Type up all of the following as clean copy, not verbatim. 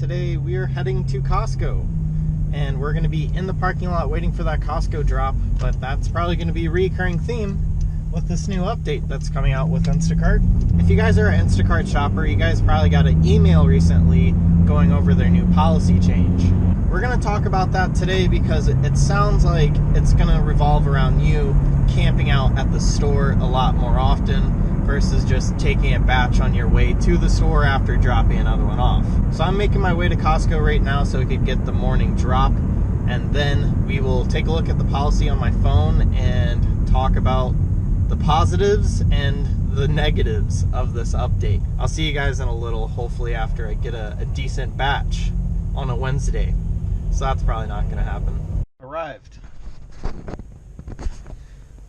today we are heading to Costco, and we're going to be in the parking lot waiting for that Costco drop, but that's probably going to be a recurring theme with this new update that's coming out with Instacart. If you guys are an Instacart shopper, you guys probably got an email recently going over their new policy change. We're going to talk about that today because it sounds like it's going to revolve around you camping out at the store a lot more often versus just taking a batch on your way to the store after dropping another one off. So I'm making my way to Costco right now so we could get the morning drop, and then we will take a look at the policy on my phone and talk about the positives and the negatives of this update. I'll see you guys in a little, hopefully after I get a decent batch on a Wednesday. So that's probably not going to happen. Arrived.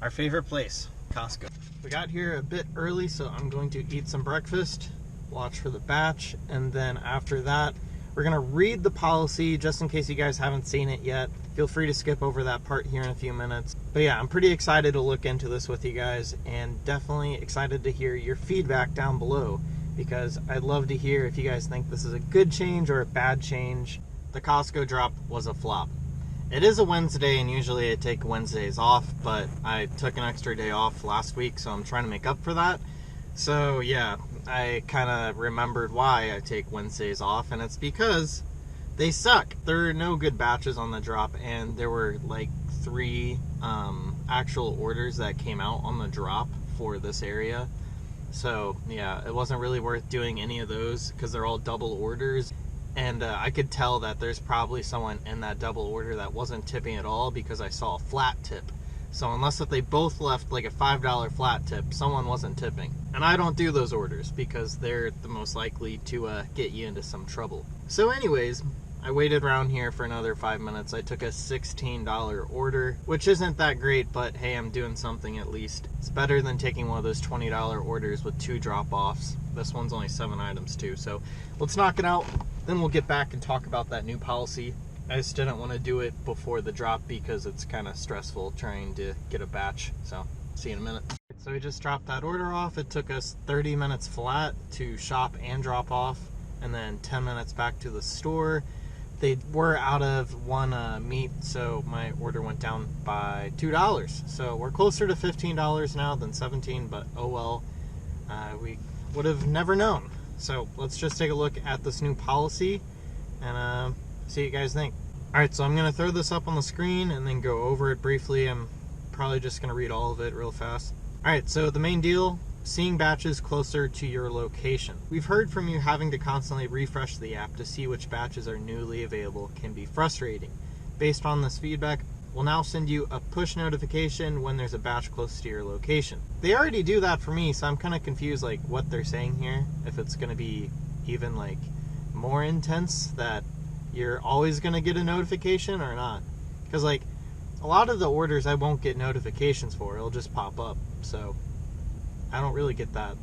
Our favorite place, Costco. We got here a bit early, so I'm going to eat some breakfast, watch for the batch, and then after that, we're going to read the policy just in case you guys haven't seen it yet. Feel free to skip over that part here in a few minutes. But yeah, I'm pretty excited to look into this with you guys, and definitely excited to hear your feedback down below, because I'd love to hear if you guys think this is a good change or a bad change. The Costco drop was a flop. It is a Wednesday, and usually I take Wednesdays off, but I took an extra day off last week, so I'm trying to make up for that. So yeah, I kind of remembered why I take Wednesdays off, and it's because they suck. There are no good batches on the drop, and there were like 3 actual orders that came out on the drop for this area. So yeah, it wasn't really worth doing any of those because they're all double orders. And I could tell that there's probably someone in that double order that wasn't tipping at all because I saw a flat tip. So unless if they both left like a $5 flat tip, someone wasn't tipping. And I don't do those orders because they're the most likely to get you into some trouble. So anyways, I waited around here for another 5 minutes. I took a $16 order, which isn't that great, but hey, I'm doing something at least. It's better than taking one of those $20 orders with 2 drop-offs. This one's only 7 items too, so let's knock it out. Then we'll get back and talk about that new policy. I just didn't want to do it before the drop because it's kind of stressful trying to get a batch. So, see you in a minute. So we just dropped that order off. It took us 30 minutes flat to shop and drop off, and then 10 minutes back to the store. They were out of one meat, so my order went down by $2. So we're closer to $15 now than $17, but oh well. We would have never known. So let's just take a look at this new policy and see what you guys think. Alright, so I'm going to throw this up on the screen and then go over it briefly. I'm probably just going to read all of it real fast. Alright, so the main deal, seeing batches closer to your location. We've heard from you having to constantly refresh the app to see which batches are newly available can be frustrating. Based on this feedback, we'll now send you a push notification when there's a batch close to your location. They already do that for me, so I'm kind of confused like what they're saying here. If it's going to be even like more intense that you're always going to get a notification or not. Because like a lot of the orders I won't get notifications for. It'll just pop up. So I don't really get that.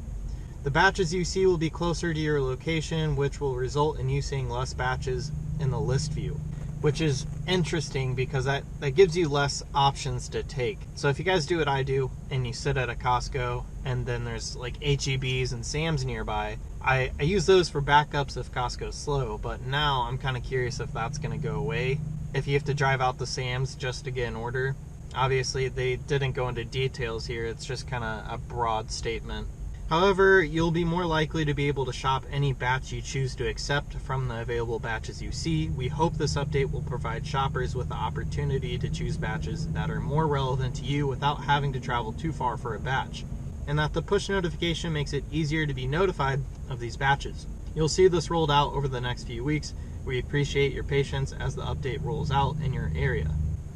The batches you see will be closer to your location, which will result in you seeing less batches in the list view, which is interesting because that gives you less options to take. So if you guys do what I do and you sit at a Costco and then there's like H-E-B's and Sam's nearby, I use those for backups if Costco's slow, but now I'm kind of curious if that's going to go away. If you have to drive out the Sam's just to get an order. Obviously they didn't go into details here, it's just kind of a broad statement. However, you'll be more likely to be able to shop any batch you choose to accept from the available batches you see. We hope this update will provide shoppers with the opportunity to choose batches that are more relevant to you without having to travel too far for a batch, and that the push notification makes it easier to be notified of these batches. You'll see this rolled out over the next few weeks. We appreciate your patience as the update rolls out in your area.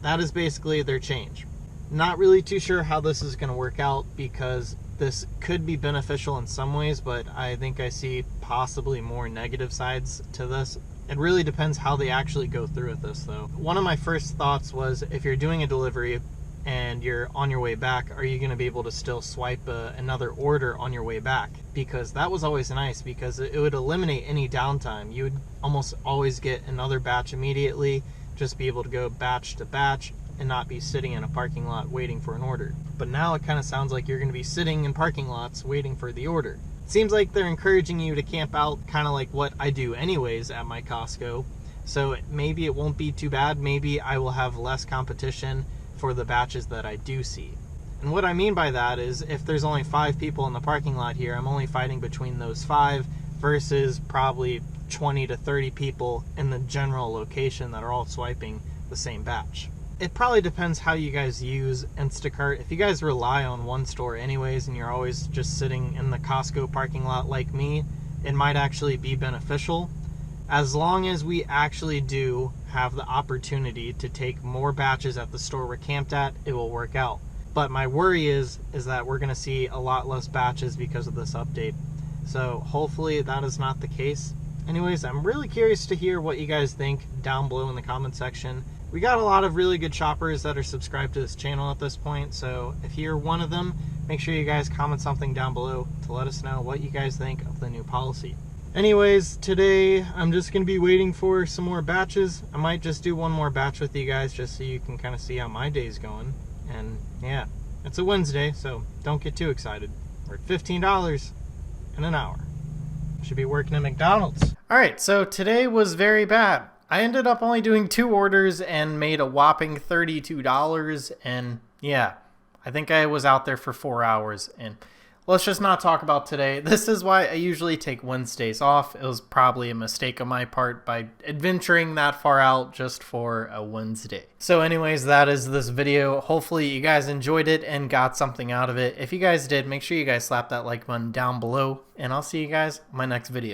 That is basically their change. Not really too sure how this is going to work out because this could be beneficial in some ways, but I think I see possibly more negative sides to this. It really depends how they actually go through with this though. One of my first thoughts was if you're doing a delivery and you're on your way back, are you going to be able to still swipe another order on your way back? Because that was always nice because it would eliminate any downtime. You would almost always get another batch immediately, just be able to go batch to batch and not be sitting in a parking lot waiting for an order. But now it kind of sounds like you're going to be sitting in parking lots waiting for the order. Seems like they're encouraging you to camp out, kind of like what I do anyways at my Costco. So maybe it won't be too bad. Maybe I will have less competition for the batches that I do see. And what I mean by that is if there's only 5 people in the parking lot here, I'm only fighting between those 5 versus probably 20 to 30 people in the general location that are all swiping the same batch. It probably depends how you guys use Instacart. If you guys rely on one store anyways and you're always just sitting in the Costco parking lot like me, it might actually be beneficial. As long as we actually do have the opportunity to take more batches at the store we're camped at, it will work out. But my worry is that we're going to see a lot less batches because of this update. So hopefully that is not the case. Anyways, I'm really curious to hear what you guys think down below in the comment section. We got a lot of really good shoppers that are subscribed to this channel at this point, so if you're one of them, make sure you guys comment something down below to let us know what you guys think of the new policy. Anyways, today I'm just going to be waiting for some more batches. I might just do one more batch with you guys just so you can kind of see how my day's going. And yeah, it's a Wednesday, so don't get too excited. We're at $15 in an hour. Should be working at McDonald's. Alright, so today was very bad. I ended up only doing 2 orders and made a whopping $32, and yeah, I think I was out there for 4 hours, and let's just not talk about today. This is why I usually take Wednesdays off. It was probably a mistake on my part by adventuring that far out just for a Wednesday. So anyways, that is this video. Hopefully you guys enjoyed it and got something out of it. If you guys did, make sure you guys slap that like button down below, and I'll see you guys in my next video.